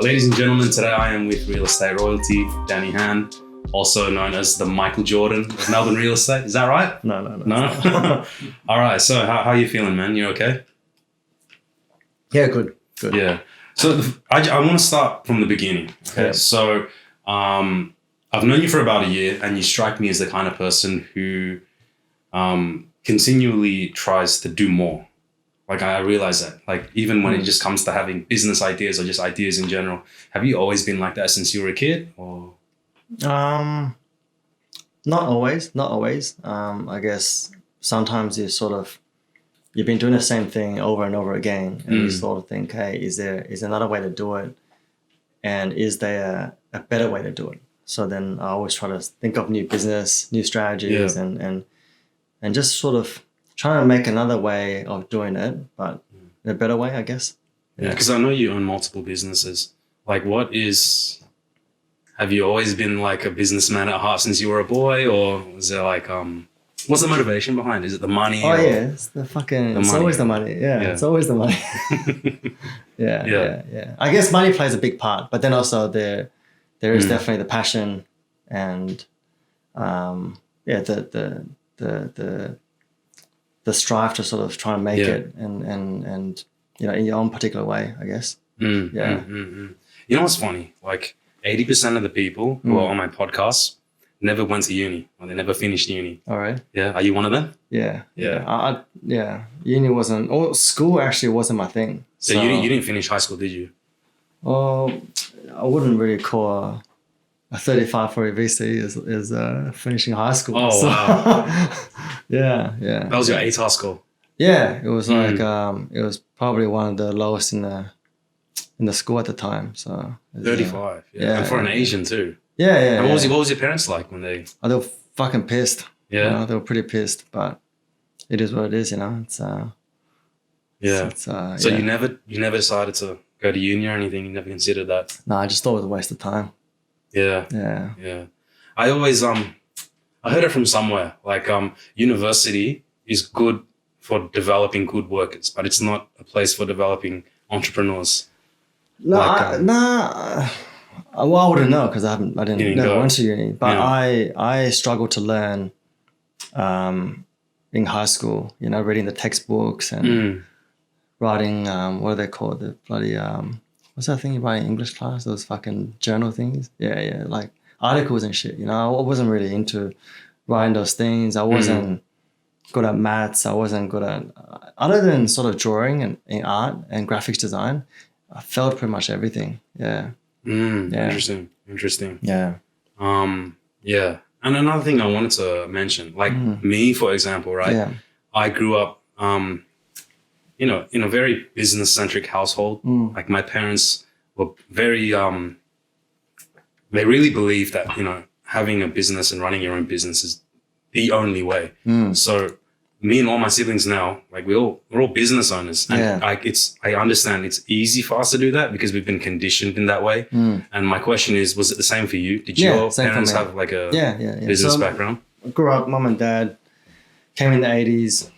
ladies and gentlemen, today I am with real estate royalty, Danny Han, also known as the Michael Jordan of Melbourne real estate. Is that right? No. No? All right. So how are you feeling, man? You okay? Yeah, good. Yeah. So I want to start from the beginning. Okay. Yeah. So I've known you for about a year, and you strike me as the kind of person who continually tries to do more. Like I realize that, like even when it just comes to having business ideas or just ideas in general, have you always been like that since you were a kid, or? Not always. I guess sometimes you've been doing the same thing over and over again, and you sort of think, hey, is there another way to do it, and is there a better way to do it? So then I always try to think of new business, new strategies, and just sort of trying to make another way of doing it, but in a better way, I guess. Yeah, because I know you own multiple businesses. Like, have you always been like a businessman at heart since you were a boy, or was there like, what's the motivation behind it? Is it the money? Oh, yeah, it's always the money. Yeah, it's always the money. Yeah. I guess money plays a big part, but then also there is definitely the passion and, the strive to sort of try and make it and in your own particular way, I guess. You know what's funny? Like 80% of the people who are on my podcast never went to uni, or they never finished uni. All right. Yeah. Are you one of them? Yeah. Uni wasn't, or school actually wasn't my thing. So you didn't finish high school, did you? Well, I wouldn't really call a 35 for a VC is finishing high school. Oh, so, wow. Yeah. That was your ATAR score? Yeah, it was like, it was probably one of the lowest in the school at the time. So 35, and for an Asian too. Yeah. And what was your parents like when they? Oh, they were fucking pissed. Yeah, they were pretty pissed, but it is what it is, It's So you never decided to go to uni or anything. You never considered that. No, I just thought it was a waste of time. Yeah. I always I heard it from somewhere, like university is good for developing good workers, but it's not a place for developing entrepreneurs. No, well, I wouldn't know because I never went to uni. But I struggled to learn in high school. Reading the textbooks and writing what are they called? The bloody what's that thing you write in English class? Those fucking journal things. Yeah, like articles and shit. I wasn't really into writing those things. I wasn't good at maths. I wasn't good at other than sort of drawing and art and graphics design. I failed pretty much everything. Yeah. Interesting. Yeah. Yeah. And another thing I wanted to mention, like me, for example, right? Yeah. I grew up, in a very business-centric household. Like my parents were very, they really believed that, having a business and running your own business is the only way. So me and all my siblings now, like we're all business owners. And I understand it's easy for us to do that because we've been conditioned in that way. And my question is, was it the same for you? Did your parents have like a business background? I grew up, mum and dad came in the 80s.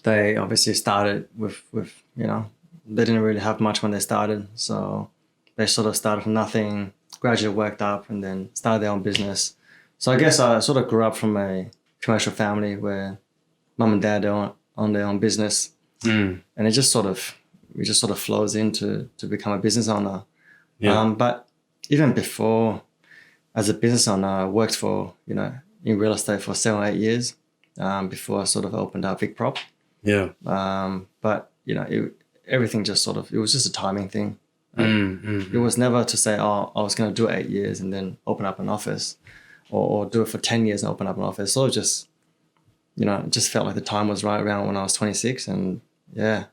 They obviously started with they didn't really have much when they started. So they sort of started from nothing, gradually worked up and then started their own business. So I guess I sort of grew up from a commercial family where mum and dad own their own business. And it just sort of flows into to become a business owner. But even before, as a business owner, I worked for, in real estate for 7 or 8 years before I sort of opened up Vic Prop. Yeah. But, everything just sort of, it was just a timing thing. It was never to say, I was going to do it 8 years and then open up an office or do it for 10 years and open up an office. So it just, it just felt like the time was right around when I was 26 and yeah.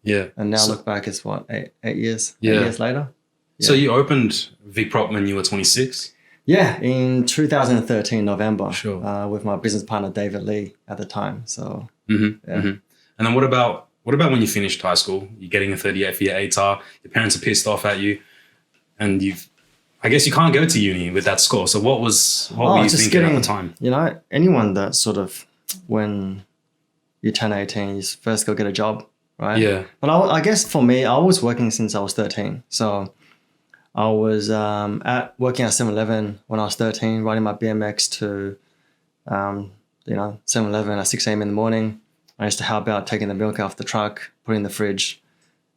And now look back, it's what, eight years later. Yeah. So you opened VICPROP when you were 26? Yeah, in 2013, November. Sure. With my business partner, David Lee at the time. So, And then what about when you finished high school? You're getting a 38 for your ATAR, your parents are pissed off at you, and I guess you can't go to uni with that score. So what were you thinking at the time? Anyone that sort of, when you turn 18, you first go get a job, right? Yeah. But I guess for me, I was working since I was 13. So I was at working at 7-Eleven when I was 13, riding my BMX to, 7-Eleven at 6 a.m. in the morning. I used to help out taking the milk off the truck, put it in the fridge,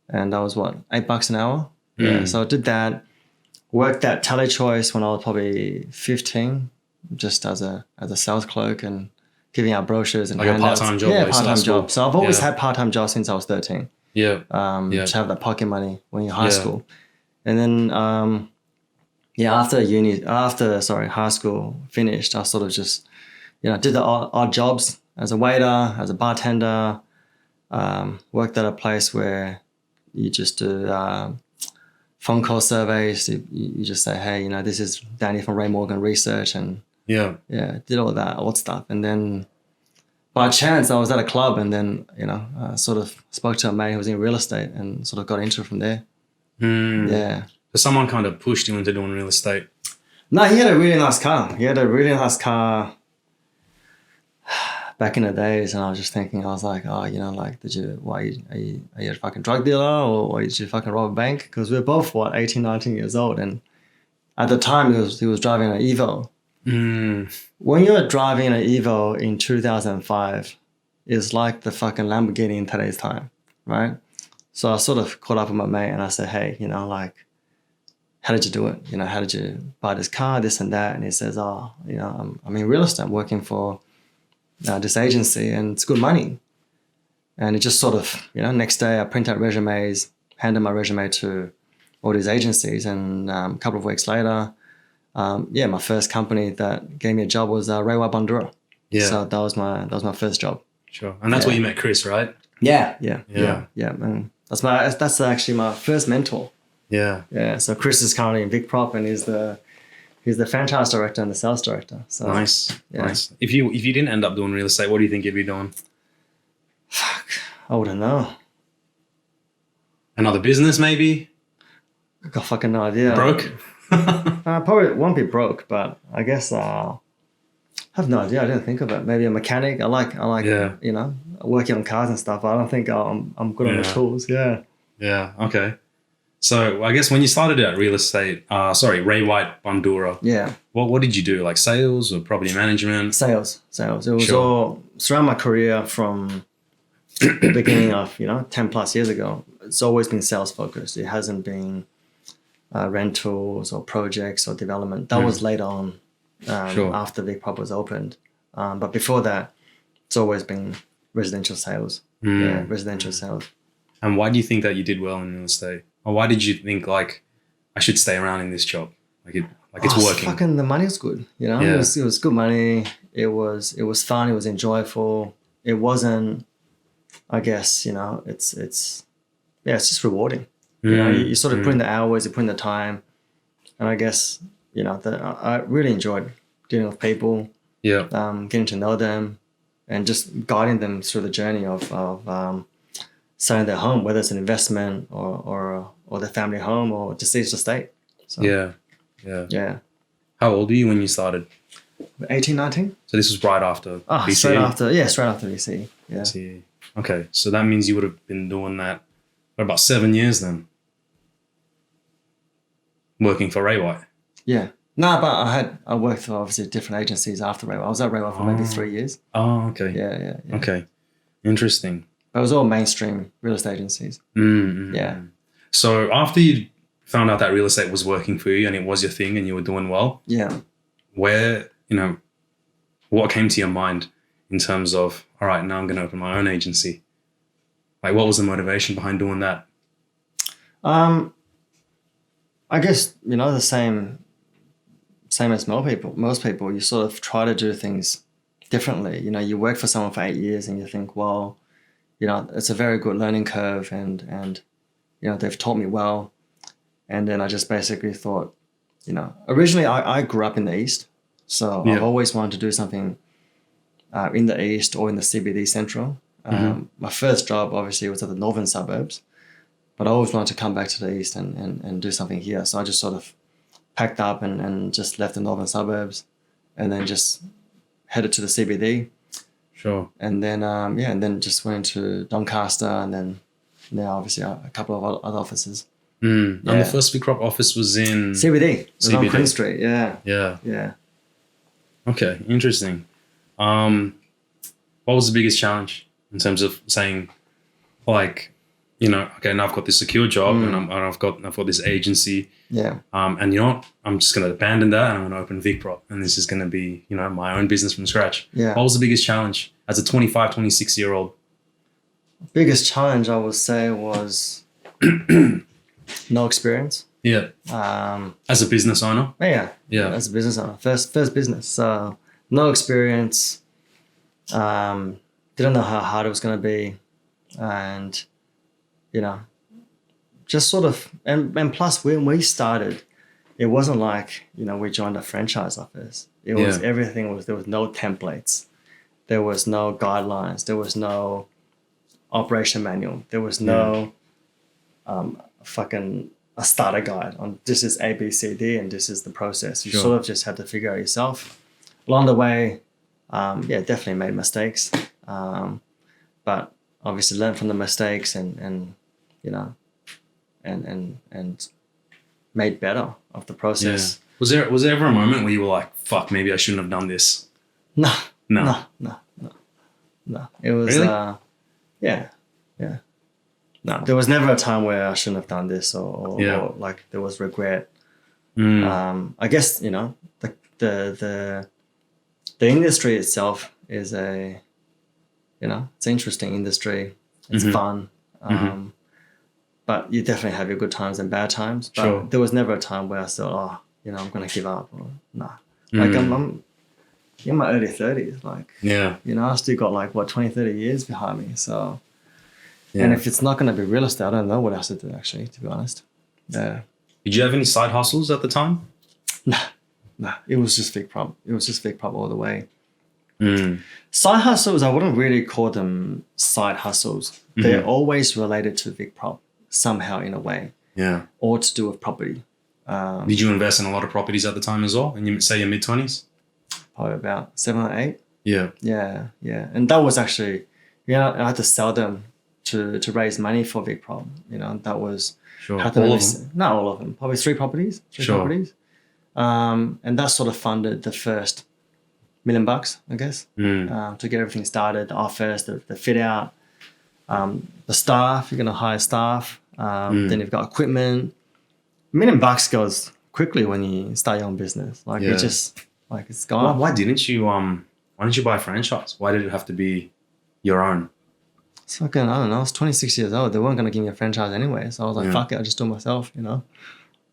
and that was what, $8 an hour. Yeah, so I did that. Worked at Telechoice when I was probably 15, just as a sales clerk and giving out brochures and like handouts. a part-time job. Yeah, like part-time school. job. So I've always Yeah. had part-time jobs since I was 13. Yeah. To have that pocket money when you're in high Yeah. school. And then, after high school finished, I sort of just, did the odd jobs as a waiter, as a bartender, worked at a place where you just do phone call surveys. You just say, hey, this is Danny from Ray Morgan Research, and Yeah. did all that old stuff. And then by chance, I was at a club, and then, sort of spoke to a mate who was in real estate and sort of got into it from there. Yeah. So someone kind of pushed you into doing real estate. No, he had a really nice car. Back in the days, and I was just thinking, I was like, oh, are you a fucking drug dealer, or did you fucking rob a bank? Because we were both, 18, 19 years old, and at the time he was driving an Evo. When you're driving an Evo in 2005, it's like the fucking Lamborghini in today's time, right? So I sort of caught up with my mate and I said, hey, how did you do it? How did you buy this car, this and that? And he says, I'm in real estate. I'm working for this agency and it's good money. And it just sort of, next day I print out resumes, handed my resume to all these agencies, and a couple of weeks later, my first company that gave me a job was Ray White Bandura. Yeah. So that was my first job. Sure. And that's where you met Chris, right? Yeah. And that's actually my first mentor. Yeah. Yeah. So Chris is currently in Vic Prop, and he's the franchise director and the sales director. So Nice. Yeah. Nice. If you didn't end up doing real estate, what do you think you'd be doing? Fuck, I wouldn't know. Another business, maybe? I got fucking no idea. Broke? Probably won't be broke, but I guess I have no idea. I didn't think of it. Maybe a mechanic. I like Yeah. Working on cars and stuff. I don't think I'm good on the tools. Yeah. Yeah. Okay. So I guess when you started at real estate, Ray White Bandura, Yeah. what did you do? Like sales or property management? Sales. It was Sure. all throughout my career from the beginning of 10 plus years ago. It's always been sales focused. It hasn't been rentals or projects or development. That was later on after Vic Prop was opened. But before that, it's always been residential sales. Yeah, residential sales. And why do you think that you did well in real estate? Or why did you think like I should stay around in this job? It's working. Fucking the money was good. Yeah. It was good money. It was fun. It was enjoyable. It wasn't. I guess it's just rewarding. You sort of put in the hours, you put in the time, and I guess I really enjoyed dealing with people. Yeah. Getting to know them, and just guiding them through the journey of selling their home, whether it's an investment or their family home or deceased estate. So, Yeah. How old were you when you started? 18, 19? So this was right after BCE? Straight after VCE. Yeah. BCE. Okay, so that means you would have been doing that for about 7 years then, working for Ray White. Yeah. No, but I worked for obviously different agencies after Ray White. I was at Ray White for maybe 3 years. Oh, okay. Yeah. Okay, interesting. But it was all mainstream real estate agencies. Yeah. So after you found out that real estate was working for you and it was your thing and you were doing well, Yeah. where, what came to your mind in terms of, all right, now I'm going to open my own agency? Like, what was the motivation behind doing that? I guess, the same as most people, you sort of try to do things differently. You work for someone for 8 years and you think, well, it's a very good learning curve and they've taught me well. And then I just basically thought, originally I grew up in the East. So I've always wanted to do something in the East or in the CBD Central. My first job obviously was at the northern suburbs, but I always wanted to come back to the East and do something here. So I just sort of packed up and just left the northern suburbs and then just headed to the CBD. Sure. And then, and then just went to Doncaster and then now obviously a couple of other offices. And Yeah. the first VicProp office was in CBD. It was on CBD. Queen Street. Yeah. Yeah. Yeah. Okay, interesting. What was the biggest challenge in terms of saying, like, you know, okay, now I've got this secure job and I've got this agency, Yeah. and you know what, I'm just going to abandon that and I'm going to open VicProp, and this is going to be, you know, my own business from scratch. Yeah. What was the biggest challenge as a 25, 26-year-old? Biggest challenge I would say was no experience. Yeah. As a business owner. Yeah. Yeah. As a business owner, first business. So no experience. Didn't know how hard it was going to be, and you know, just sort of, and plus when we started, it wasn't like, you know, we joined a franchise office. It was everything was, there was no templates, there was no guidelines, there was no operation manual, there was no fucking a starter guide on this is A, B, C, D, and this is the process. You sort of just had to figure out yourself. Along the way, definitely made mistakes, but obviously learned from the mistakes and you know, and made better of the process. Yeah. Was there ever a moment where you were like, "Fuck, maybe I shouldn't have done this"? No. No. It was Really? yeah. No, there was never a time where I shouldn't have done this or like there was regret. I guess, you know, the industry itself is a, you know, it's an interesting industry. It's fun. But you definitely have your good times and bad times. But there was never a time where I thought, oh, you know, I'm going to give up. Or, nah. Like I'm in my early 30s. Like, you know, I still got like, 20, 30 years behind me. So, and if it's not going to be real estate, I don't know what else to do, actually, to be honest. Yeah. Did you have any side hustles at the time? Nah. It was just VicProp. It was just VicProp all the way. Side hustles, I wouldn't really call them side hustles. They're always related to VicProp somehow in a way. Yeah. Or to do with property. Did you invest in a lot of properties at the time as well? And you say your mid-20s? Probably about 7 or 8. Yeah. Yeah. And that was actually, you know, I had to sell them to raise money for VicProp. You know, that was... Sure. All of them? Not all of them. Probably 3 properties. Properties. And that sort of funded the first $1 million, I guess, to get everything started, the office, the fit out, the staff. You're going to hire staff. Then you've got equipment. $1 million goes quickly when you start your own business. Like it just, like it's gone. Why didn't you buy a franchise? Why did it have to be your own? It's fucking, I don't know. I was 26 years old. They weren't going to give me a franchise anyway. So I was like, fuck it. I'll just do it myself, you know?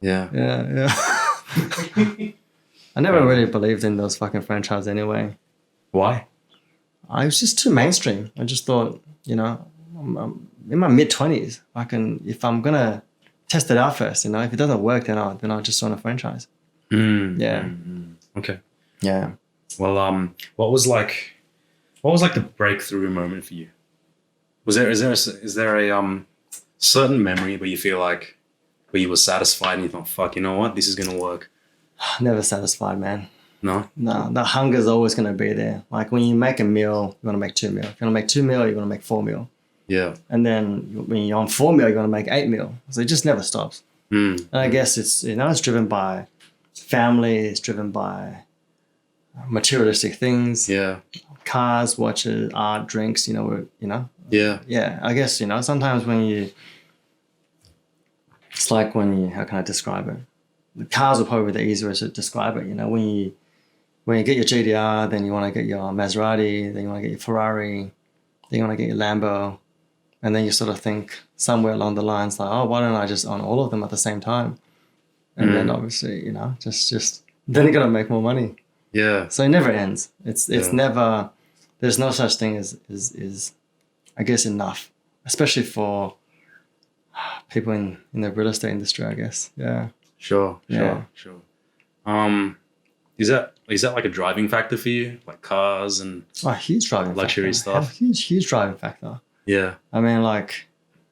Yeah. I never really believed in those fucking franchises anyway. Why? I was just too mainstream. I just thought, you know, I'm in my mid-20s. If I'm going to test it out first, you know, if it doesn't work, then I'll just own a franchise. Okay. Yeah. Well, what was like the breakthrough moment for you? Is there a certain memory where you feel like, where you were satisfied and you thought, fuck, you know what, this is gonna work? Never satisfied, man. No, the hunger is always gonna be there. Like when you make a meal, you want to make 2 meal. If you want to make 2 meal, you're gonna make 4 meal. Yeah. And then when you're on 4 meal, you're gonna make 8 meal. So it just never stops. And I guess it's, you know, it's driven by family. It's driven by materialistic things. Yeah. Cars, watches, art, drinks. You know. Yeah. I guess, you know, sometimes it's like how can I describe it? The cars are probably the easiest to describe it. You know, when you get your GDR, then you want to get your Maserati, then you want to get your Ferrari, then you want to get your Lambo, and then you sort of think somewhere along the lines like, oh, why don't I just own all of them at the same time? And then obviously, you know, just then you got to make more money. Yeah. So it never ends. It's never. There's no such thing as I guess enough, especially for people in the real estate industry, I guess. Yeah. Sure. Is that like a driving factor for you, like cars and huge driving luxury factor. stuff? Huge driving factor. Yeah. I mean, like,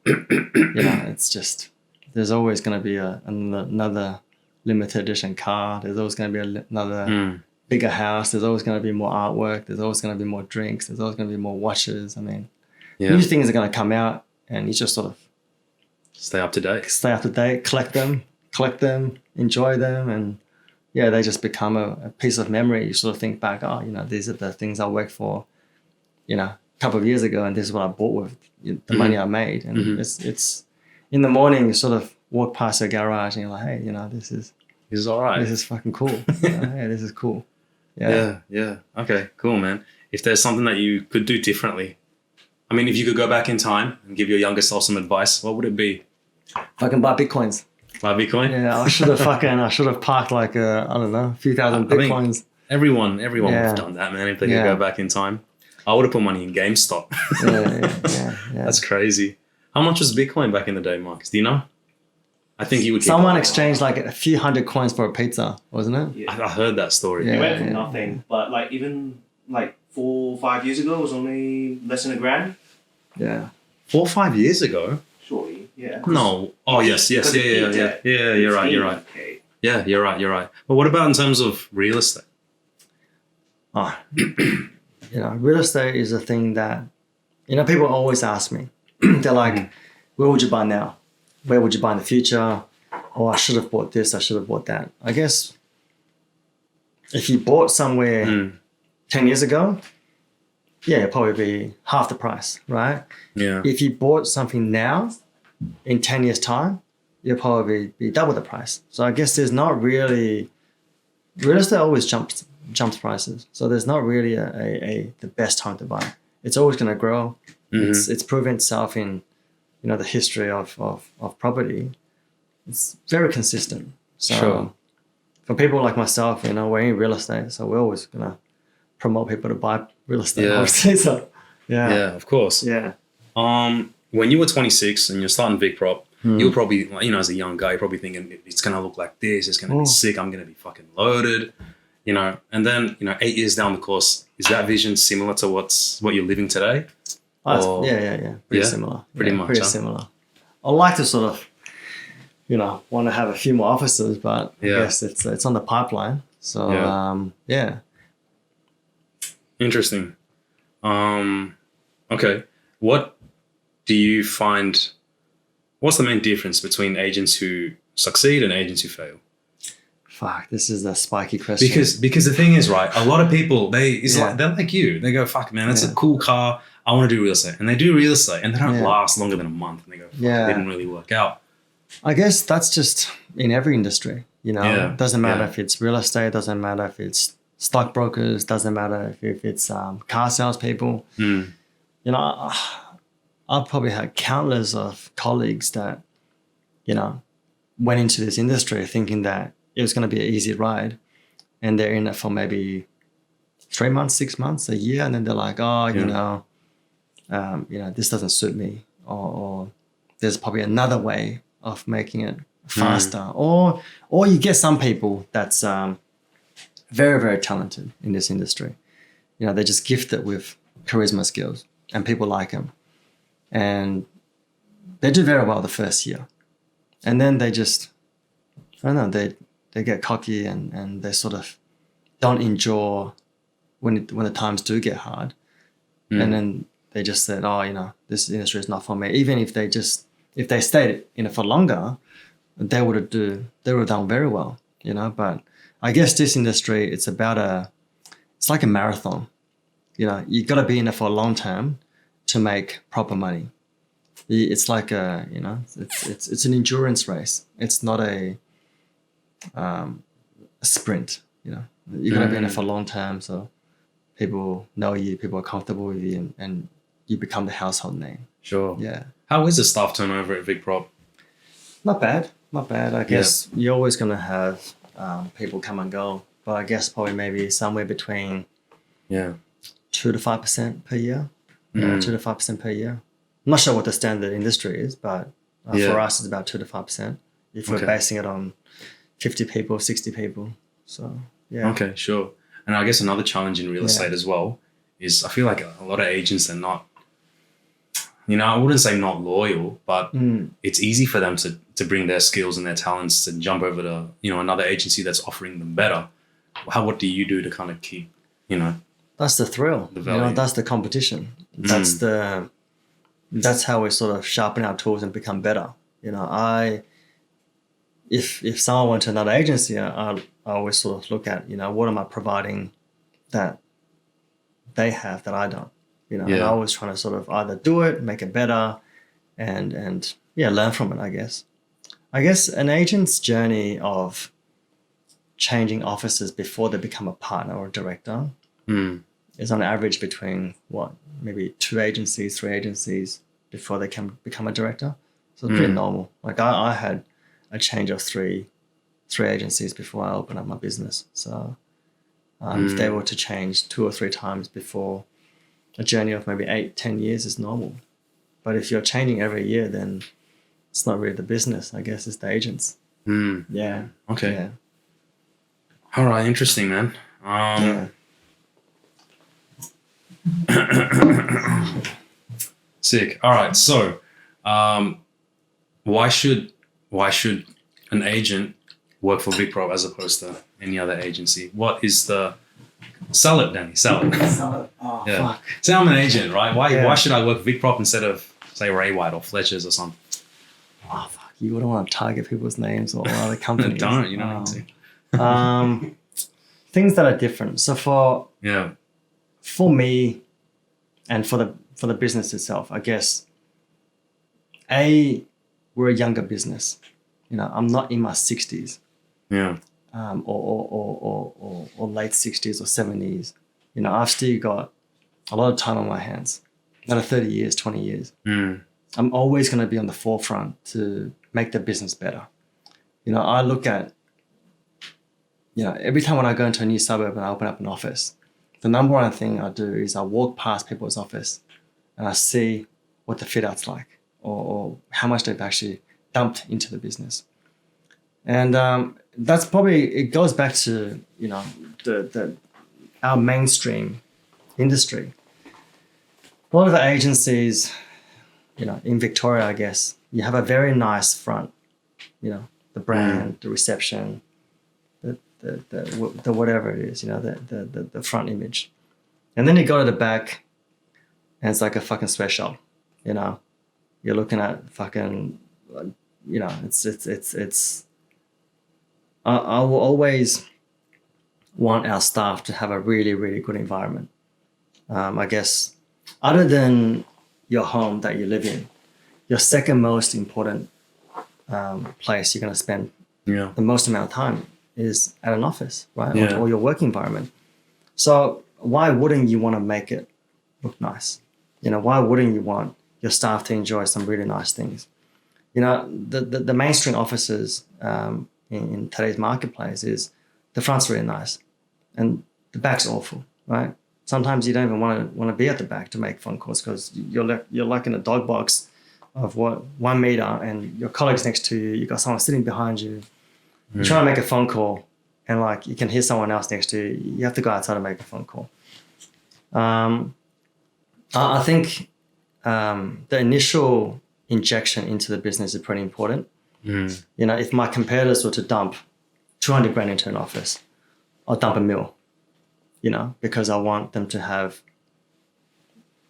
you know, it's just there's always going to be another limited edition car. There's always going to be another bigger house. There's always going to be more artwork. There's always going to be more drinks. There's always going to be more watches. I mean, new things are going to come out, and you just sort of Stay up to date. collect them, enjoy them, and yeah, they just become a piece of memory. You sort of think back, oh, these are the things I worked for, a couple of years ago, and this is what I bought with the money I made. And it's in the morning, you sort of walk past a garage and you're like, hey, this is all right. This is fucking cool. Hey, this is cool. Yeah. Okay, cool, man. If there's something that you could do differently, I mean, if you could go back in time and give your younger self some advice, what would it be? Fucking buy Bitcoins. Buy Bitcoin? Yeah, I should have parked like I don't know, a few thousand Bitcoins. Everyone would have done that, man. If they could go back in time, I would have put money in GameStop. Yeah. That's crazy. How much was Bitcoin back in the day, Marcus? Do you know? I think you would. Someone exchanged like a few hundred coins for a pizza, wasn't it? Yeah. I heard that story. It went from nothing, but like even like 4 or 5 years ago, it was only less than $1,000. Yeah. 4 or 5 years ago. Surely, yeah. No. Oh yes. Yeah. You're right. Okay. Yeah, you're right. But what about in terms of real estate? Oh, real estate is a thing that, people always ask me. They're like, where would you buy now? Where would you buy in the future? Oh, I should have bought this. I should have bought that. I guess if you bought somewhere 10 years ago, it'd probably be half the price, right? Yeah. If you bought something now, in 10 years' time, you'll probably be double the price. So I guess there's not really, real estate always jumps prices. So there's not really the best time to buy. It's always going to grow. It's proven itself in, the history of property. It's very consistent. So for people like myself, we're in real estate, so we're always going to promote people to buy real estate. Yeah. Obviously. So, Yeah, of course. Yeah. When you were 26 and you're starting VicProp, you were probably, as a young guy, you're probably thinking it's going to look like this. It's going to be sick. I'm going to be fucking loaded, And then, 8 years down the course, is that vision similar to what you're living today? Yeah. Pretty similar. Pretty much. Pretty similar. I like to sort of, want to have a few more offices, but I guess it's on the pipeline. So, yeah. Interesting. Okay. What do you find, what's the main difference between agents who succeed and agents who fail? Fuck, this is a spiky question. Because the thing is, right, a lot of people, they're like you. They go, fuck, man, it's a cool car. I want to do real estate. And they do real estate and they don't last longer than a month. And they go, fuck, it didn't really work out. I guess that's just in every industry, It doesn't matter if it's real estate, doesn't matter if it's stockbrokers, doesn't matter if it's car salespeople. I've probably had countless of colleagues that, went into this industry thinking that it was going to be an easy ride, and they're in it for maybe 3 months, 6 months, a year, and then they're like, this doesn't suit me, or there's probably another way of making it faster, or you get some people that's very, very talented in this industry. They're just gifted with charisma skills, and people like them, and they do very well the first year, and then they just, I don't know, they get cocky and they sort of don't endure when the times do get hard. And then they just said, this industry is not for me. Even if they stayed in it for longer, they would have done very well, But I guess this industry, it's like a marathon. You got to be in it for a long term to make proper money. It's like it's an endurance race. It's not a sprint. You got to be in it for a long term, so people know you, people are comfortable with you, and you become the household name. Sure. Yeah. How is the staff turnover at VicProp? Not bad. I guess you're always going to have people come and go, but I guess probably maybe somewhere between 2 to 5% per year. 2 to 5% per year. I'm not sure what the standard industry is, but for us, it's about 2 to 5%. If we're basing it on 50 people, 60 people. So, yeah. Okay, sure. And I guess another challenge in real estate as well is I feel like a lot of agents are not, I wouldn't say not loyal, but it's easy for them to bring their skills and their talents to jump over to, another agency that's offering them better. What do you do to kind of keep, That's the thrill. The value. That's the competition. That's how we sort of sharpen our tools and become better. You know, if someone went to another agency, I always sort of look at, you know, what am I providing that they have that I don't? You know, and I always trying to sort of either do it, make it better, and learn from it, I guess. I guess an agent's journey of changing offices before they become a partner or a director is on average between maybe 2 agencies, 3 agencies before they can become a director. So it's pretty normal. Like I had a change of three agencies before I opened up my business. So if they were to change 2 or 3 times before, a journey of maybe 8-10 years is normal. But if you're changing every year, then it's not really the business. I guess it's the agents. Yeah. Okay. Yeah. All right. Interesting, man. Sick. All right. So, why should an agent work for Vic Prop as opposed to any other agency? What is the sell it, Danny? Sell it. Oh, Yeah. fuck. Say I'm an agent, right? Why Yeah. why should I work for Vic Prop instead of say Ray White or Fletcher's or something? Oh, fuck. You wouldn't want to target people's names or other companies. Don't, you don't need to. Things that are different. So for me and for the business itself, I guess, we're a younger business. You know, I'm not in my 60s. Yeah. Or late 60s or 70s. You know, I've still got a lot of time on my hands. Another 30 years, 20 years. I'm always going to be on the forefront to make the business better. You know, I look at, you know, every time when I go into a new suburb and I open up an office, the number one thing I do is I walk past people's office and I see what the fit out's like or how much they've actually dumped into the business. And that's probably, it goes back to, you know, our mainstream industry. A lot of the agencies, you know, in Victoria, I guess, you have a very nice front, you know, the brand, the reception, the whatever it is, you know, the front image. And then you go to the back and it's like a fucking sweatshop, you know. You're looking at fucking, you know, it's I will always want our staff to have a really, really good environment. I guess other than your home that you live in, your second most important place you're going to spend the most amount of time is at an office, right? Yeah. Or your work environment. So why wouldn't you want to make it look nice? You know, why wouldn't you want your staff to enjoy some really nice things? You know, the mainstream offices in today's marketplace is the front's really nice and the back's awful, right? Sometimes you don't even want to be at the back to make phone calls because you're like in a dog box of 1 meter and your colleague's next to you, you got someone sitting behind you. You're trying to make a phone call and like you can hear someone else next to you. You have to go outside and make a phone call. I think the initial injection into the business is pretty important. You know, if my competitors were to dump 200 grand into an office, I'll dump $1 million, you know, because I want them to have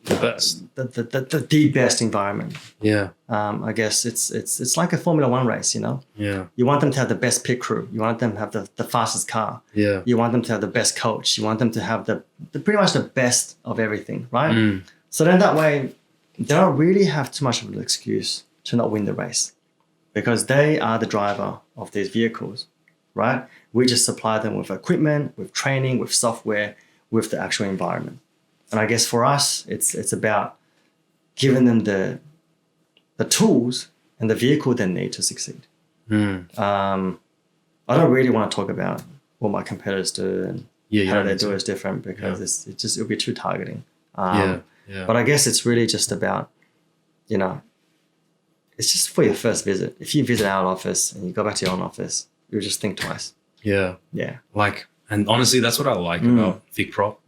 The best. the best environment. Yeah. I guess it's like a Formula One race, you know. Yeah. You want them to have the best pit crew. You want them to have the fastest car. Yeah. You want them to have the best coach. You want them to have the pretty much the best of everything, right? So then that way, they don't really have too much of an excuse to not win the race because they are the driver of these vehicles, right? We just supply them with equipment, with training, with software, with the actual environment. And I guess for us, it's about giving them the tools and the vehicle they need to succeed. I don't really want to talk about what my competitors do and how they do is different because it'll be too targeting. But I guess it's really just about, you know, it's just for your first visit. If you visit our office and you go back to your own office, you'll just think twice. Yeah. Like, and honestly, that's what I like about Vic Prop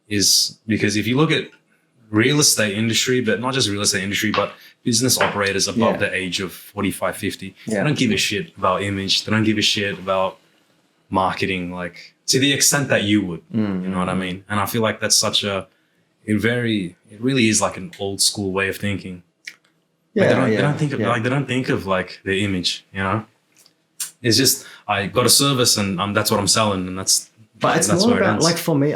is because if you look at real estate industry, but not just real estate industry, but business operators above the age of 45, 50, they don't give a shit about image. They don't give a shit about marketing, like to the extent that you would, you know what I mean? And I feel like that's such it really is like an old school way of thinking. They don't think of they don't think of like the image, you know. It's just I got a service and that's what I'm selling, and that's. But it's that's more where it about ends. like for me,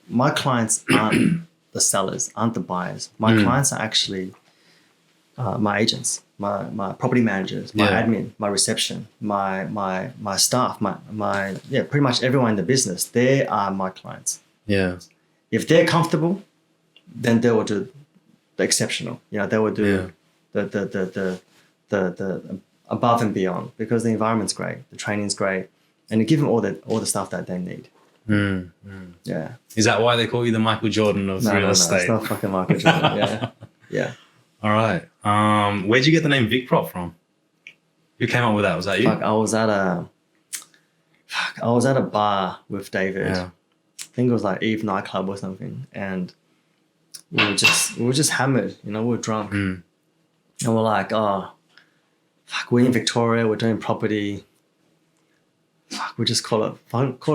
my clients aren't the sellers, aren't the buyers. My clients are actually my agents, my property managers, my admin, my reception, my staff, my pretty much everyone in the business. They are my clients. Yeah. If they're comfortable, then they will do the exceptional. You know, they will do the above and beyond, because the environment's great, the training's great, and you give them all the stuff that they need. Yeah. Is that why they call you the Michael Jordan of real estate? No, it's not fucking Michael Jordan. Yeah. Yeah. All right. Where'd you get the name Vic Prop from? Who came up with that? Was that you? I was at a bar with David. Yeah. I think it was like Eve nightclub or something, and we were just hammered. You know, we were drunk, and we're like, oh, fuck, we're in Victoria, we're doing property. Fuck, we just call it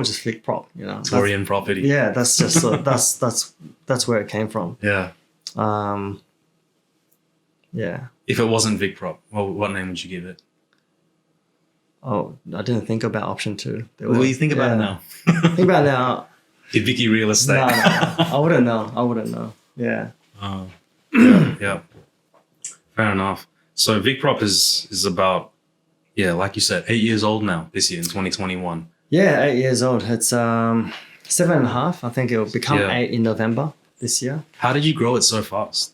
just Vic Prop. You know, Victorian property. Yeah, that's just that's where it came from. Yeah. Yeah. If it wasn't Vic Prop, well, what name would you give it? Oh, I didn't think about option 2. What do you think about it now? Think about it now. Did Vicky real estate? No, I wouldn't know. Yeah. Oh, yeah. Fair enough. So Vic Prop is about, like you said, 8 years old now this year in 2021. Yeah, 8 years old. It's 7.5. I think it will become 8 in November this year. How did you grow it so fast?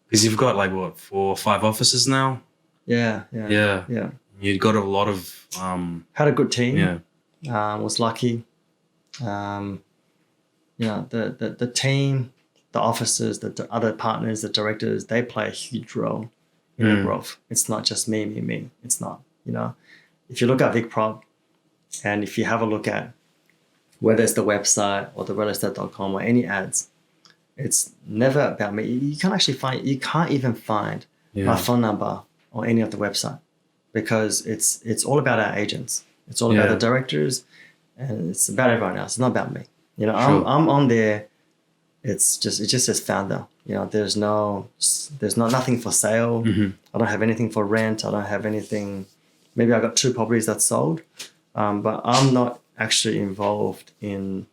Because you've got like what, 4 or 5 offices now? Yeah. You got a lot of had a good team. Yeah. Was lucky. You know, the team, the officers, the other partners, the directors, they play a huge role in the growth. It's not just me. It's not, you know. If you look at VicProp, and if you have a look at whether it's the website or the realestate.com or any ads, it's never about me. You can't even find my phone number on any of the website, because it's all about our agents. It's all about the directors, and it's about everyone else. It's not about me. You know, Sure. I'm on there. It just says founder. You know, there's nothing for sale. I don't have anything for rent. I don't have anything. Maybe I got 2 properties that sold, but I'm not actually involved in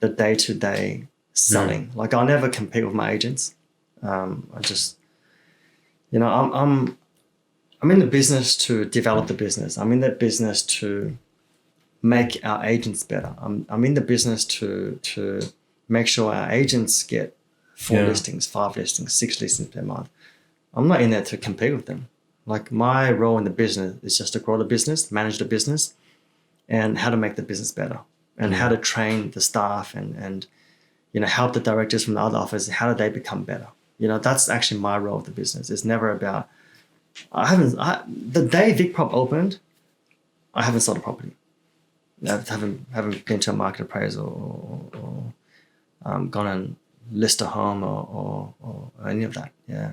the day-to-day selling. Like, I'll never compete with my agents. I just, you know, I'm in the business to develop the business. I'm in the business to make our agents better. I'm in the business to make sure our agents get 4 listings, 5 listings, 6 listings per month. I'm not in there to compete with them. Like, my role in the business is just to grow the business, manage the business, and how to make the business better, and how to train the staff, and you know, help the directors from the other offices. How do they become better? You know, that's actually my role of the business. It's never about. The day VicProp opened, I haven't sold a property. I haven't been to a market appraisal or gone and list a home or any of that. Yeah.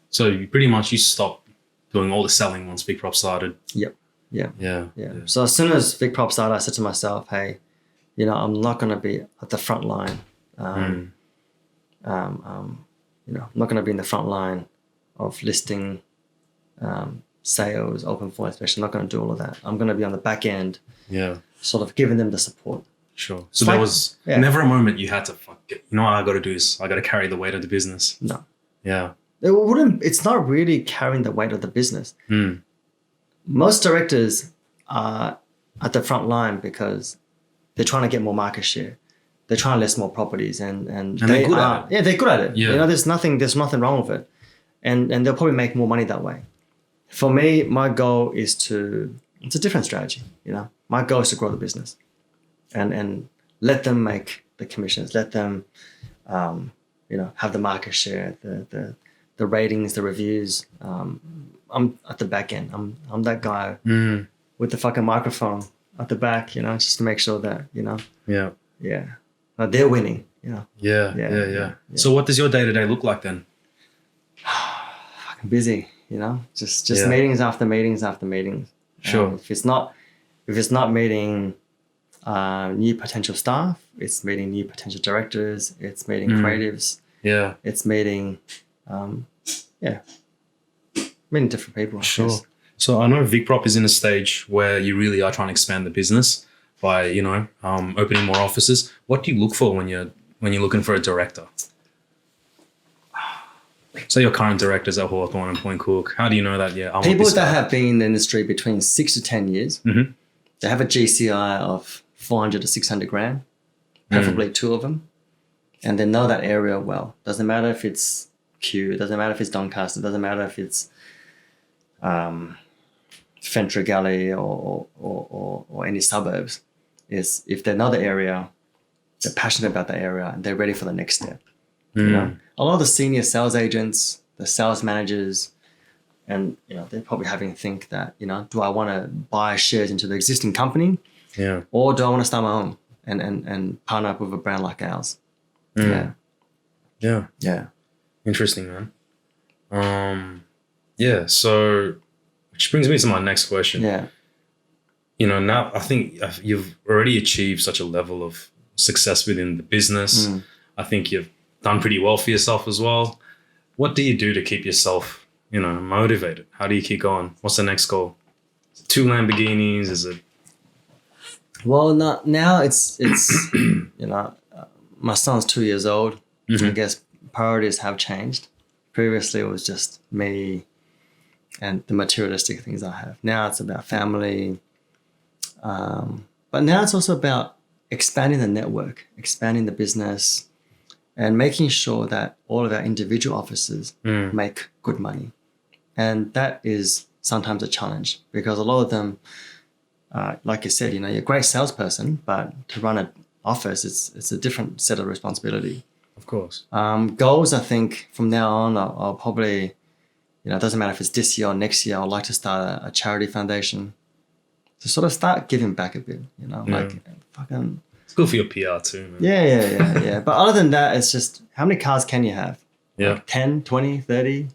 So you stopped doing all the selling once VicProp started. Yep. Yeah. Yeah. So as soon as VicProp started, I said to myself, hey, you know, I'm not going to be at the front line. You know, I'm not going to be in the front line of listing, sales, open for inspection. I'm not going to do all of that. I'm going to be on the back end, sort of giving them the support. Sure. So there was never a moment you had to, you know what I got to do is I got to carry the weight of the business. No. Yeah. It's not really carrying the weight of the business. Most directors are at the front line because they're trying to get more market share. They're trying to list more properties, and they're good at it. Yeah, they're good at it. Yeah. You know, there's nothing wrong with it, and they'll probably make more money that way. For me, my goal is it's a different strategy. You know, my goal is to grow the business, and let them make the commissions. Let them, you know, have the market share, the ratings, the reviews. I'm at the back end. I'm that guy with the fucking microphone at the back. You know, just to make sure that, you know. Yeah. They're winning, you know. Yeah. So what does your day-to-day look like then? Fucking busy, you know. Just meetings after meetings after meetings. Sure. If it's not meeting new potential staff, it's meeting new potential directors, it's meeting creatives, Yeah. It's meeting, meeting different people. I Sure. guess. So I know VicProp is in a stage where you really are trying to expand the business by, opening more offices. What do you look for when you're looking for a director? So your current directors at Hawthorne and Point Cook, how do you know that? Yeah, I want People this that guy? have been in the industry between 6 to 10 years, Mhm. they have a GCI of 400 to 600 grand, preferably two of them, and they know that area well. Doesn't matter if it's Kew, doesn't matter if it's Doncaster, doesn't matter if it's Fentra Gully or any suburbs. Is if they know the area, they're passionate about the area, and they're ready for the next step. You know, a lot of the senior sales agents, the sales managers, and they're probably having to think that do I want to buy shares into the existing company, or do I want to start my own and partner up with a brand like ours? Yeah. Yeah. Interesting, man. So which brings me to my next question. Yeah. Now I think you've already achieved such a level of success within the business. I think you've done pretty well for yourself as well. What do you do to keep yourself, motivated? How do you keep going? What's the next goal? Is it 2 Lamborghinis? Is it? Well, now it's my son's 2 years old. I guess priorities have changed. Previously, it was just me and the materialistic things I have. Now it's about family. But now it's also about expanding the network, expanding the business, and making sure that all of our individual offices make good money. And that is sometimes a challenge because a lot of them, like you said, you're a great salesperson, but to run an office, it's a different set of responsibility. Of course. Goals, I think, from now on, I'll probably, it doesn't matter if it's this year or next year, I'd like to start a charity foundation to sort of start giving back a bit, like fucking... It's good for your PR too, man. Yeah. But other than that, it's just, how many cars can you have? Yeah. Like 10, 20, 30?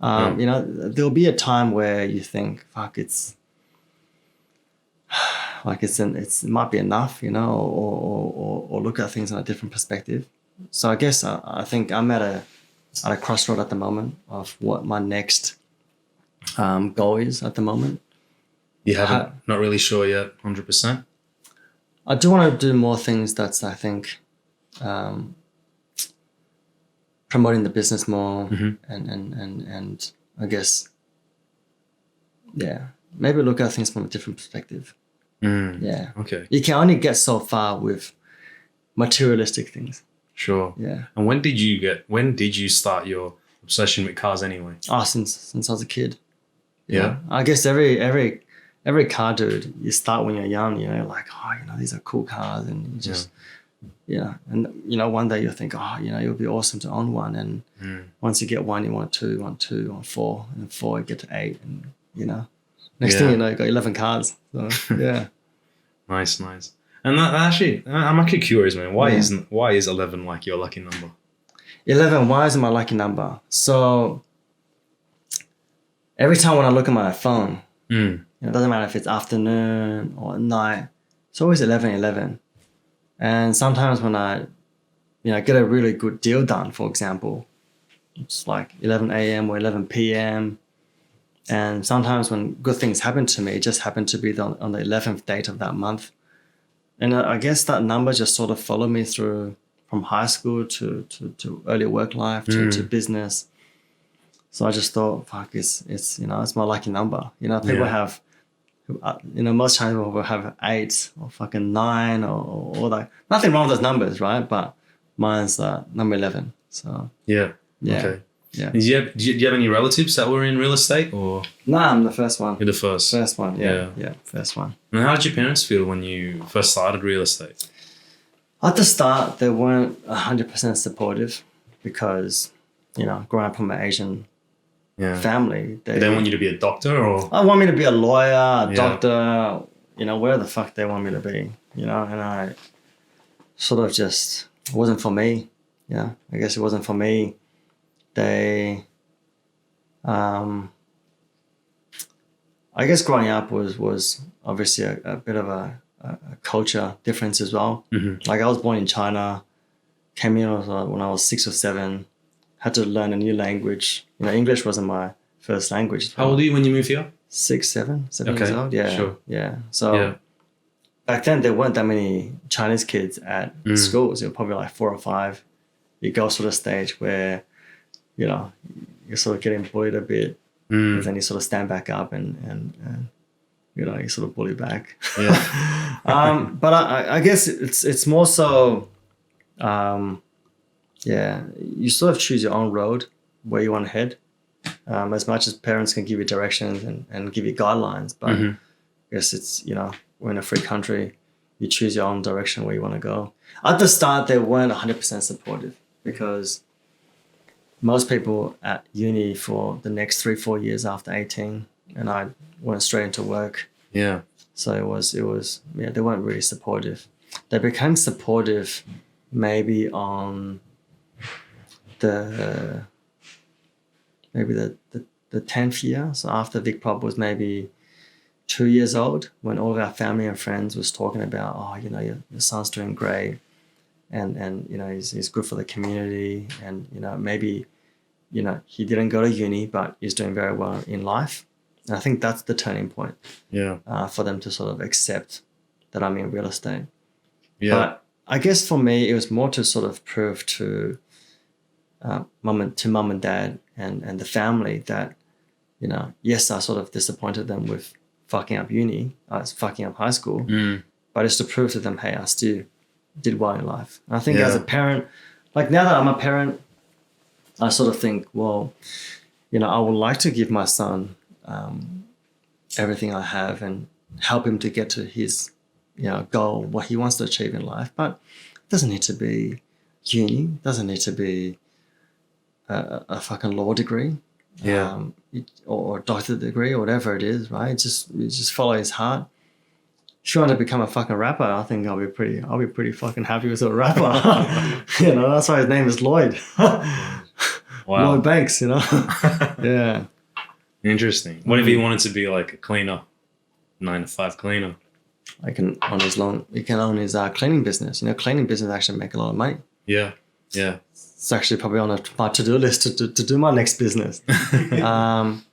There'll be a time where you think, fuck, it's like it might be enough, or look at things in a different perspective. So I guess I think I'm at a crossroad at the moment of what my next goal is at the moment. You haven't, not really sure yet, 100%? I do want to do more things that's, I think, promoting the business more and I guess, maybe look at things from a different perspective. Yeah. Okay. You can only get so far with materialistic things. Sure. Yeah. And when did you start your obsession with cars anyway? Oh, since I was a kid. Yeah. I guess every car dude, you start when you're young, like, these are cool cars, and you just, and one day you'll think, it would be awesome to own one, and once you get one, you want two, want four, and four, you get to 8, and next thing you know, you got 11 cars. So yeah. Nice. And that actually, I'm actually curious, man. Why is 11 like your lucky number? 11. Why is it my lucky number? So every time when I look at my phone. It doesn't matter if it's afternoon or night. It's always 11:11. And sometimes when I, get a really good deal done, for example, it's like 11 a.m. or 11 p.m. And sometimes when good things happen to me, it just happened to be on the 11th date of that month. And I guess that number just sort of followed me through from high school to early work life to business. So I just thought, fuck, it's my lucky number. People have, most times people have 8 or fucking 9 or like, nothing wrong with those numbers, right? But mine's number 11. So yeah. Okay. Yeah. Do you have any relatives that were in real estate or? No, I'm the first one. You're the first. First one. Yeah. First one. And how did your parents feel when you first started real estate? At the start, they weren't 100% supportive because, growing up from an Asian family. They want you to be a doctor or? I want me to be a lawyer, a doctor, where the fuck they want me to be, and I sort of just, it wasn't for me. I guess it wasn't for me. They, I guess growing up was obviously a bit of a culture difference as well. Like I was born in China, came in when I was 6 or 7, had to learn a new language. English wasn't my first language. How old are you when you moved here? 6, 7 Okay, years old. Yeah, sure. yeah. So back then there weren't that many Chinese kids at schools. It were probably like 4 or 5. You go sort of stage where, you're sort of getting bullied a bit, and then you sort of stand back up and you sort of bully back. Yeah. But I guess it's more so, you sort of choose your own road where you want to head. As much as parents can give you directions and give you guidelines, but I guess it's, we're in a free country. You choose your own direction where you want to go. At the start, they weren't 100% supportive because most people at uni for the next 3-4 years after 18, and I went straight into work. Yeah. So it was they weren't really supportive. They became supportive maybe on the 10th year. So after Vic Prop was maybe 2 years old, when all of our family and friends was talking about, your son's doing great, and he's good for the community, and maybe he didn't go to uni, but he's doing very well in life. And I think that's the turning point. Yeah. For them to sort of accept that I'm in real estate. Yeah. But I guess for me, it was more to sort of prove to mum and dad and the family that, yes, I sort of disappointed them with fucking up uni, I was fucking up high school, but it's to prove to them, hey, I still did well in life. And I think as a parent, like now that I'm a parent, I sort of think, well, I would like to give my son everything I have and help him to get to his, goal, what he wants to achieve in life. But it doesn't need to be uni, doesn't need to be a fucking law degree, or doctorate degree or whatever it is, right? Just follow his heart. If you want to become a fucking rapper, I think I'll be pretty fucking happy with a rapper. That's why his name is Lloyd. Wow. Lloyd Banks, Yeah. Interesting. What if he wanted to be like a cleaner, 9-to-5 cleaner? He can own his cleaning business. Cleaning business actually make a lot of money. Yeah. Yeah. It's actually probably on my to-do list to do my next business. Cleaning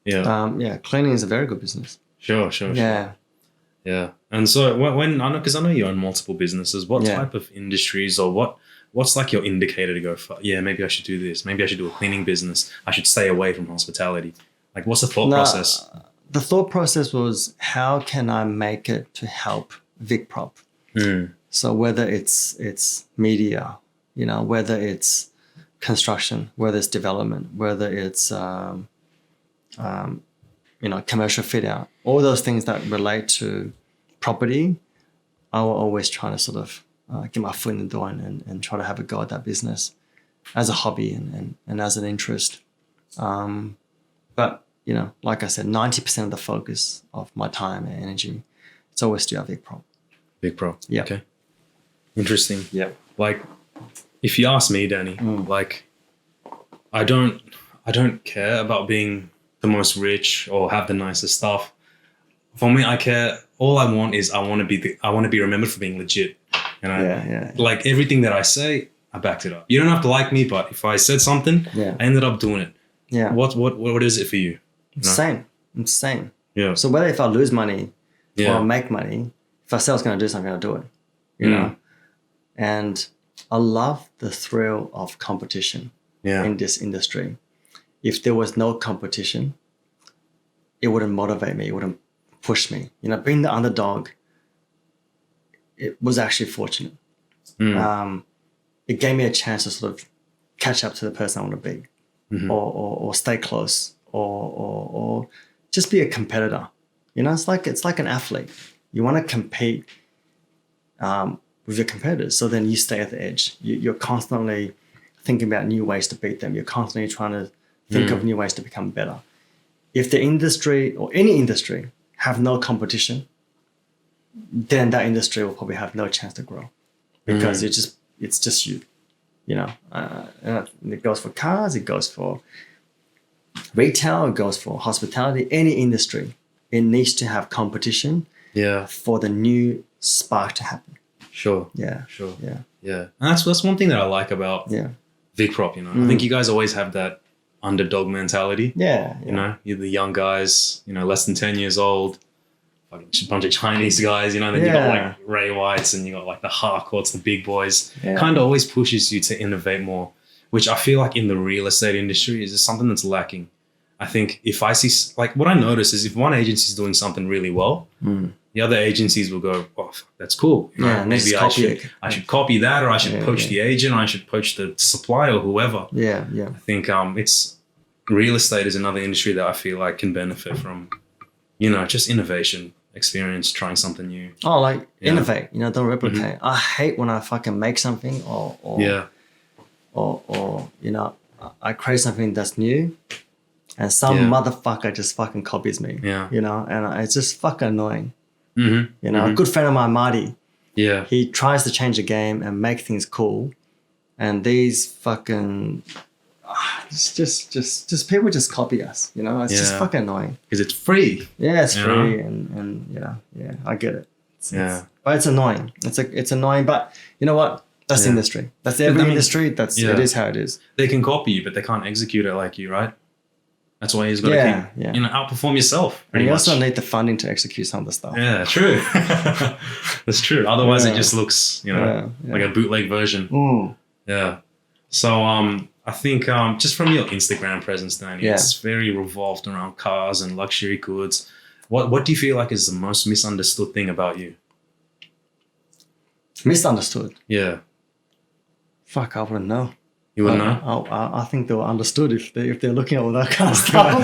is a very good business. Sure. Yeah. Yeah. And so when I know, because I know you own multiple businesses, what type of industries or what's like your indicator to go for, maybe I should do this. Maybe I should do a cleaning business. I should stay away from hospitality. Like, what's the thought process? The thought process was, how can I make it to help VicProp? So whether it's media, whether it's construction, whether it's development, whether it's commercial fit out, all those things that relate to property, I will always try to sort of get my foot in the door and try to have a go at that business as a hobby and as an interest. But, like I said, 90% of the focus of my time and energy, it's always still at VicProp. VicProp. Yeah. Okay. Interesting. Yeah. Like, if you ask me, Danny, like, I don't care about being the most rich or have the nicest stuff. For me, I care. All I want is I want to be remembered for being legit. And like everything that I say, I backed it up. You don't have to like me, but if I said something, I ended up doing it. Yeah. What is it for you? Insane. Yeah. So whether if I lose money or I make money, if I say I was going to do something, I'll do it. You know? And I love the thrill of competition in this industry. If there was no competition, it wouldn't motivate me. It wouldn't push me. Being the underdog, it was actually fortunate. It gave me a chance to sort of catch up to the person I want to be, or stay close, or just be a competitor. It's like an athlete. You want to compete with your competitors, so then you stay at the edge. You're constantly thinking about new ways to beat them. You're constantly trying to think of new ways to become better. If the industry or any industry have no competition, then that industry will probably have no chance to grow because it's just you. And it goes for cars, it goes for retail, it goes for hospitality, any industry. It needs to have competition for the new spark to happen. Sure. Yeah. Sure. Yeah. Yeah. And that's one thing that I like about Vic Prop, you know. I think you guys always have that underdog mentality. Yeah. You know, you're the young guys, you know, less than 10 years old, like a bunch of Chinese guys, you know, and then you got like Ray Whites and you got like the Harcourts, the big boys. Yeah. Kind of always pushes you to innovate more, which I feel like in the real estate industry is just something that's lacking. I think if I see, like what I notice is if one agency is doing something really well, the other agencies will go, oh, that's cool. You know, maybe I should copy that, or I should poach the agent, or I should poach the supplier or whoever. Yeah. I think it's real estate is another industry that I feel like can benefit from, you know, just innovation, experience, trying something new. Oh, like innovate, you know, don't replicate. I hate when I fucking make something or you know, I create something that's new and some motherfucker just fucking copies me. Yeah. You know, and it's just fucking annoying. Mm-hmm. You know, a good friend of mine, Marty. Yeah. He tries to change the game and make things cool. And these fucking just people just copy us, you know. It's just fucking annoying. Because it's free. Yeah, it's free and you know, I get it. But it's annoying. It's annoying, but you know what? That's the industry. That's every industry. It is how it is. They can copy you, but they can't execute it like you, right? That's why he's got to keep, you know, outperform yourself. And you also need the funding to execute some of the stuff. Yeah, true. That's true. Otherwise, it just looks, you know, like a bootleg version. Yeah. So I think just from your Instagram presence, Danny, it's very revolved around cars and luxury goods. What do you feel like is the most misunderstood thing about you? Misunderstood? Yeah. Fuck, I wouldn't know. You wouldn't know? I think they were understood if they're looking at all that kind of stuff.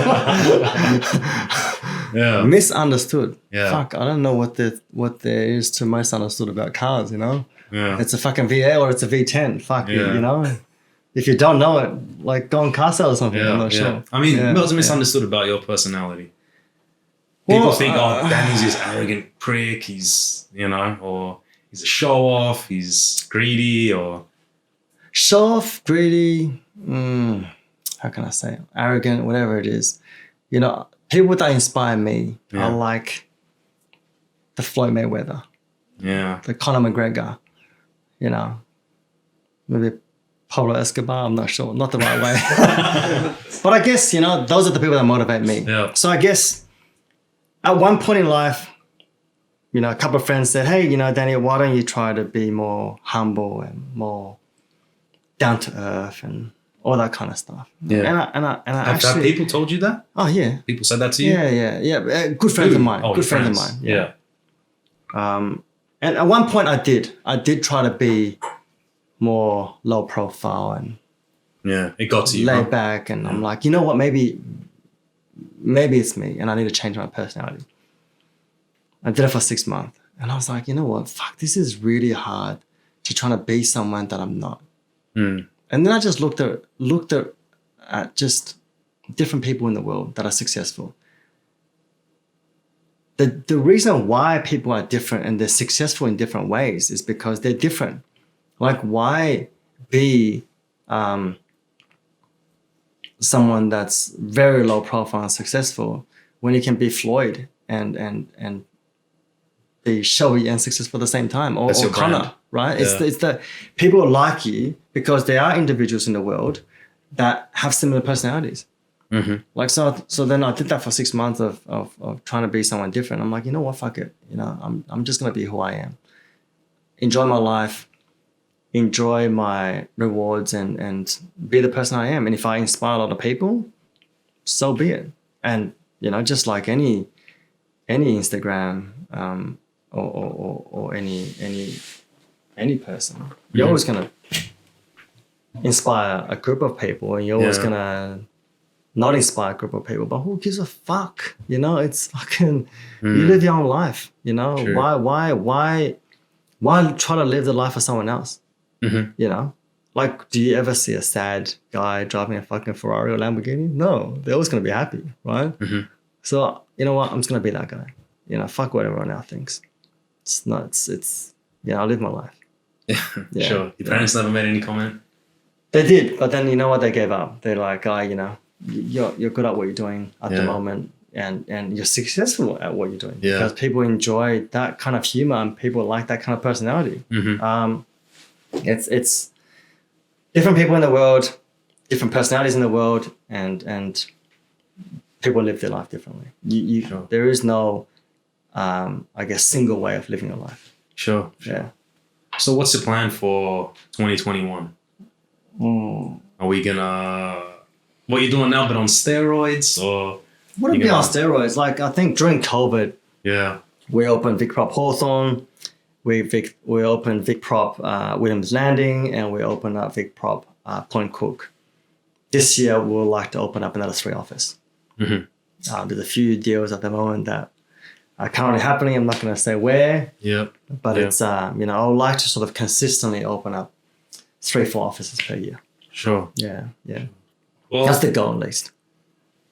Misunderstood. Yeah. Fuck, I don't know what there is to misunderstood about cars, you know? Yeah. It's a fucking V8 or it's a V10. Fuck, you know? If you don't know it, like go on car sale or something. I'm not sure. I mean, what's misunderstood about your personality? People think, Danny's this arrogant prick. He's, you know, or he's a show off. He's greedy, or show off, greedy. How can I say? Arrogant, whatever it is. You know, people that inspire me are like the Floyd Mayweather. Yeah. The Conor McGregor. You know, maybe Pablo Escobar. I'm not sure. Not the right way. But I guess, you know, those are the people that motivate me. Yeah. So I guess at one point in life, you know, a couple of friends said, hey, you know, Danny, why don't you try to be more humble and more down to earth and all that kind of stuff. Yeah. And I have people told you that? Oh, yeah. People said that to you? Yeah. Good friends of mine. Good friends of mine. Yeah. And at one point I did try to be more low profile and it got to you. Laid back, and I'm like, you know what, maybe it's me and I need to change my personality. I did it for 6 months and I was like, you know what, fuck, this is really hard to try to be someone that I'm not. And then I just looked at just different people in the world that are successful. The reason why people are different and they're successful in different ways is because they're different. Like, why be someone that's very low profile and successful when you can be Floyd and be showy and successful at the same time, or Connor, right? Yeah. It's the people like you because there are individuals in the world that have similar personalities. Mm-hmm. Like, so then I did that for 6 months of trying to be someone different. I'm like, you know what, fuck it. You know, I'm just going to be who I am. Enjoy my life, enjoy my rewards and be the person I am. And if I inspire a lot of people, so be it. And, you know, just like any Instagram or any person, you're always going to inspire a group of people and you're always going to not inspire a group of people, but who gives a fuck? You know, it's fucking, you live your own life, you know? True. Why try to live the life of someone else? Mm-hmm. You know? Like, do you ever see a sad guy driving a fucking Ferrari or Lamborghini? No, they're always going to be happy, right? Mm-hmm. So, you know what? I'm just going to be that guy. You know, fuck what everyone else thinks. I live my life. Yeah. Sure. Your parents never made any comment? They did, but then you know what? They gave up. They're like, you know, you're good at what you're doing at the moment and you're successful at what you're doing because people enjoy that kind of humor and people like that kind of personality. Mm-hmm. it's different people in the world, different personalities in the world, and people live their life differently. Sure. There is no, I guess, single way of living your life. Sure. Yeah. So what's the plan for 2021? Are we gonna, what are you doing now, but on steroids, or? Wouldn't be on steroids. Like, I think during COVID, Yeah. we opened Vic Prop Hawthorne, we opened Vic Prop Williams Landing, and we opened up Vic Prop Point Cook. This year, we would like to open up another 3 office. Mm-hmm. There's a few deals at the moment that are currently happening. I'm not going to say where, Yep. but it's, I would like to sort of consistently open up 3-4 offices per year. Sure. Yeah. Well, That's the goal, at least.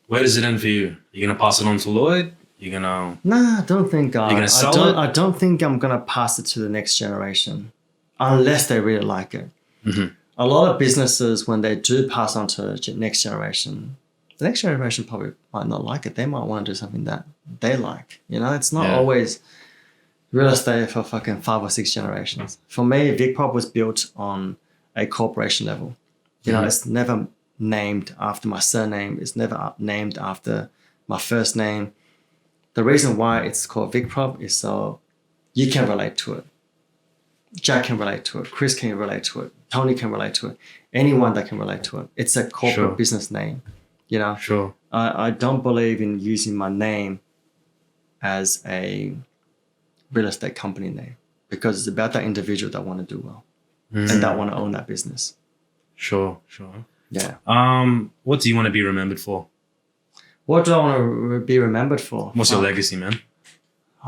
where does it end for you? You gonna pass it on to Lloyd? You gonna? Nah, I don't think You're gonna sell it? I don't think I'm gonna pass it to the next generation, unless they really like it. Mm-hmm. A lot of businesses, when they do pass on to the next generation, the next generation probably might not like it. They might want to do something that they like. It's not always real estate for fucking 5 or 6 generations. For me, VicProp was built on a corporation level. It's never named after my surname. It's never named after my first name. The reason why it's called VicProp is so you can relate to it. Jack can relate to it. Chris can relate to it. Tony can relate to it. Anyone that can relate to it. It's a corporate business name. Sure. I don't believe in using my name as a real estate company name, because it's about that individual that want to do well and that want to own that business. Sure. Yeah. What do you want to be remembered for? What do I want to be remembered for? What's your legacy, man?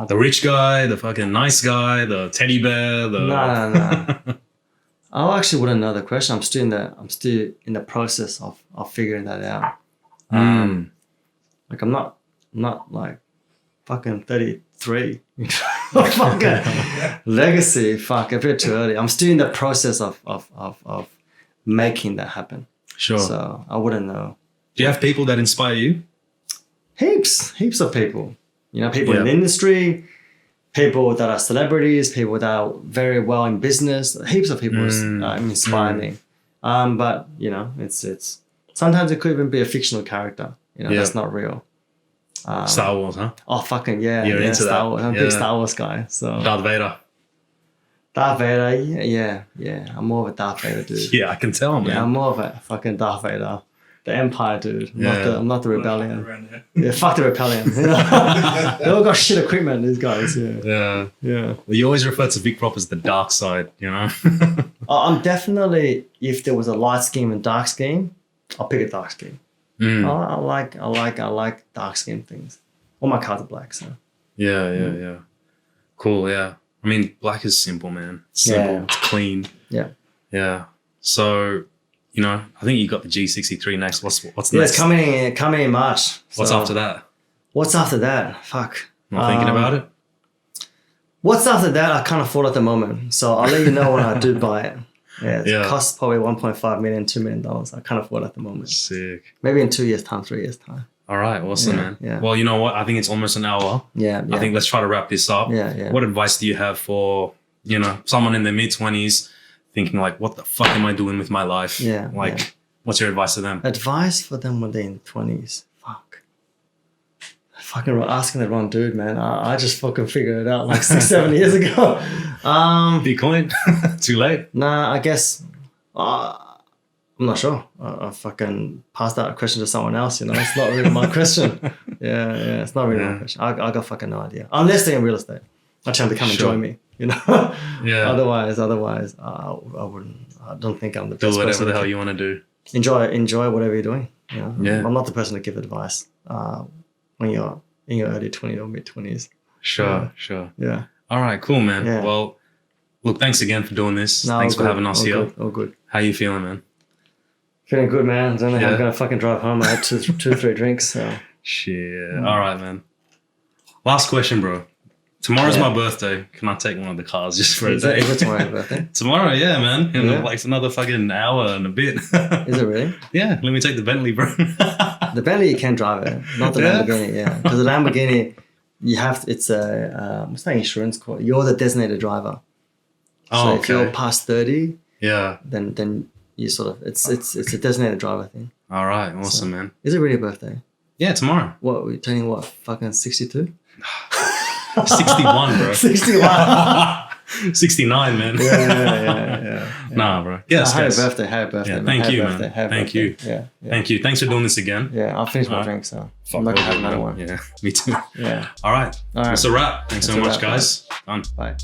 The rich guy, the fucking nice guy, the teddy bear, the... No. I actually wouldn't know the question. I'm still in the process of figuring that out. Like I'm not like fucking 33. Fucking legacy, fuck, a bit too early. I'm still in the process of making that happen. Sure. So I wouldn't know. Do you have people that inspire you? Heaps of people. People in the industry, people that are celebrities, people that are very well in business. Heaps of people inspire me. But it's sometimes it could even be a fictional character. That's not real. Star Wars, huh? Oh fucking yeah! You're into Star that. Wars. I'm a big Star Wars guy. So Darth Vader. Yeah. I'm more of a Darth Vader dude. Yeah, I can tell, man. Yeah, I'm more of a fucking Darth Vader. The Empire dude. I'm not the rebellion. Yeah, fuck the rebellion. They all got shit equipment, these guys. Yeah. Well, you always refer to Vic Prop as the dark side, I'm definitely, if there was a light scheme and dark scheme, I'll pick a dark scheme. I like dark scheme things. All my cards are black, so. Yeah. Cool, yeah. I mean, black is simple, man. It's simple. It's clean. Yeah. So, I think you got the G63 next. What's next? Yeah, it's coming in March. What's after that? What's after that? Fuck. Not thinking about it? What's after that? I can't afford at the moment. So I'll let you know when I do buy it. It costs probably $1.5 million, $2 million. I can't afford at the moment. Sick. Maybe in 2 years' time, 3 years' time. All right, awesome, man. Yeah. Well, you know what? I think it's almost an hour. Yeah. I think let's try to wrap this up. Yeah. What advice do you have for, someone in their mid-20s thinking like, what the fuck am I doing with my life? Yeah. What's your advice to them? Advice for them when they're in 20s? Fuck. Fucking asking the wrong dude, man. I just fucking figured it out like 6-7 years ago. Bitcoin? Too late? Nah, I guess... I'm not sure. I fucking passed that question to someone else, It's not really my question. Yeah, it's not really my question. I got fucking no idea. Unless they're in real estate. I tell them to come and join me, Yeah. Otherwise, I wouldn't. I don't think I'm the best do whatever person the hell you want to do. Enjoy whatever you're doing. Yeah. I'm not the person to give advice when you're in your early 20s or mid 20s. Sure. Yeah. All right, cool, man. Yeah. Well, look, thanks again for doing this. No, Thanks for having us here. All good. How you feeling, man? Feeling good, man. I don't know how I'm gonna fucking drive home. I had 2-3 drinks. So. Shit. All right, man. Last question, bro. Tomorrow's my birthday. Can I take one of the cars just for a day? Is it tomorrow your birthday? Tomorrow, yeah, man. Like another fucking hour and a bit. Is it really? Yeah, let me take the Bentley, bro. The Bentley you can drive it, not the Lamborghini. Yeah, because the Lamborghini, you have it's a what's that insurance called? You're the designated driver. Oh, So if you're okay. past 30, Yeah. then you sort of it's a designated driver thing. All right. Awesome, man. Is it really a birthday? Yeah, tomorrow. What we're turning what? Fucking 62? 61, bro. 61. 69, man. Yeah. Nah, bro. Yes, Happy guys. birthday, happy birthday. Yeah, man. thank Happy you, birthday, man. happy Thank birthday. you. Yeah. Thank you. Thanks for doing this again. Yeah, I'll finish my Alright. drink, so Fuck I'm not gonna have over, another man. one. Yeah, me too. Yeah. All right. All right. That's a wrap. Thanks That's so a much, wrap, guys. Done. Bye.